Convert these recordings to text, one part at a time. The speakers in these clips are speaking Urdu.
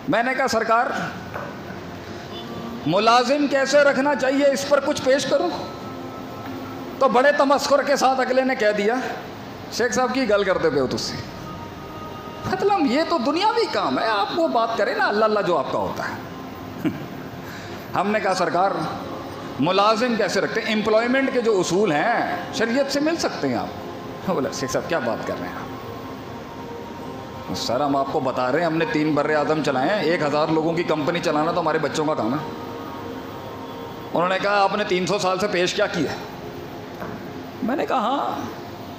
میں نے کہا سرکار ملازم کیسے رکھنا چاہیے اس پر کچھ پیش کروں؟ تو بڑے تمسخر کے ساتھ اگلے نے کہہ دیا شیخ صاحب کی گل کرتے پہ ہو تجھ سے، مطلب یہ تو دنیاوی کام ہے، آپ وہ بات کریں نا اللہ اللہ جو آپ کا ہوتا ہے۔ ہم نے کہا سرکار ملازم کیسے رکھتے ہیں؟ امپلائمنٹ کے جو اصول ہیں شریعت سے مل سکتے ہیں آپ۔ بولا شیخ صاحب کیا بات کر رہے ہیں آپ؟ سر ہم آپ کو بتا رہے ہیں ہم نے 3 بر اعظم چلائے ہیں، 1000 لوگوں کی کمپنی چلانا تو ہمارے بچوں کا کام ہے۔ انہوں نے کہا آپ نے 300 سال سے پیش کیا کیا؟ میں نے کہا ہاں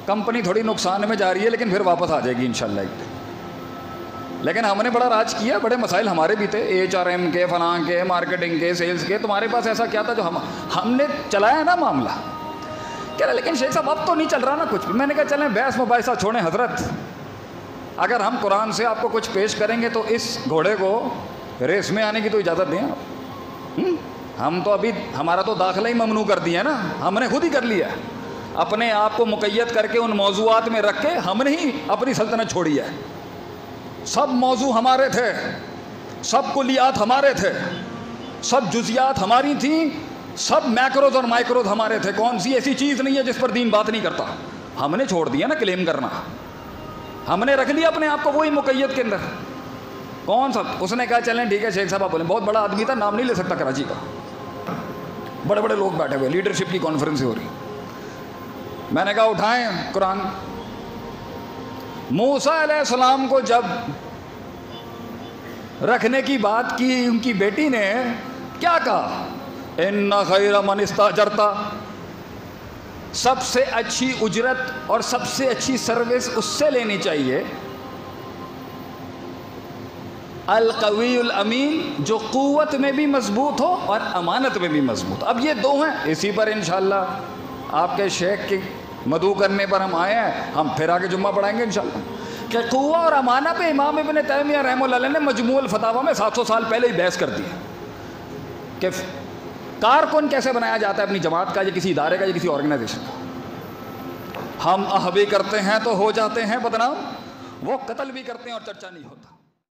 کمپنی تھوڑی نقصان میں جا رہی ہے لیکن پھر واپس آ جائے گی انشاءاللہ ایک دن، لیکن ہم نے بڑا راج کیا، بڑے مسائل ہمارے بھی تھے، HRM کے، فلاں کے، مارکیٹنگ کے، سیلز کے، تمہارے پاس ایسا کیا تھا جو ہم نے چلایا ہے نا معاملہ۔ کہہ رہے لیکن شیخ صاحب اب تو نہیں چل رہا نا کچھ بھی۔ میں نے کہا چلیں بحث مباحثہ چھوڑیں حضرت، اگر ہم قرآن سے آپ کو کچھ پیش کریں گے تو اس گھوڑے کو ریس میں آنے کی تو اجازت دیں آپ۔ ہم تو ابھی ہمارا تو داخلہ ہی ممنوع کر دیا نا، ہم نے خود ہی کر لیا، اپنے آپ کو مقید کر کے ان موضوعات میں رکھ کے ہم نے ہی اپنی سلطنت چھوڑی ہے۔ سب موضوع ہمارے تھے، سب کلیات ہمارے تھے، سب جزیات ہماری تھیں، سب میکروز اور مائکروز ہمارے تھے، کون سی ایسی چیز نہیں ہے جس پر دین بات نہیں کرتا۔ ہم نے چھوڑ دیا نا کلیم کرنا، ہم نے رکھ لیا اپنے آپ کو وہی مقید کے اندر۔ کون سا؟ اس نے کہا چلیں ٹھیک ہے شیخ صاحب آپ بولیں، بہت بڑا آدمی تھا، نام نہیں لے سکتا کراچی کا، بڑے بڑے لوگ بیٹھے ہوئے، لیڈرشپ کی کانفرنس ہو رہی۔ میں نے کہا اٹھائیں قرآن۔ موسیٰ علیہ السلام کو جب رکھنے کی بات کی ان کی بیٹی نے کیا کہا؟ ان خیر من استاجرت، سب سے اچھی اجرت اور سب سے اچھی سروس اس سے لینی چاہیے القوی الامین، جو قوت میں بھی مضبوط ہو اور امانت میں بھی مضبوط۔ اب یہ 2 ہیں، اسی پر انشاءاللہ آپ کے شیخ کی مدعو کرنے پر ہم آئے ہیں، ہم پھر آگے جمعہ پڑھائیں گے انشاءاللہ کہ قوہ اور امانہ پہ امام ابن تیمیہ رحمہ اللہ علیہ نے مجموع الفتاویٰ میں 700 سال پہلے ہی بحث کر دی کہ کارکن کیسے بنایا جاتا ہے اپنی جماعت کا یا کسی ادارے کا یا کسی آرگنائزیشن کا۔ ہم احبی کرتے ہیں تو ہو جاتے ہیں بدنام، وہ قتل بھی کرتے ہیں اور چرچا نہیں ہوتا۔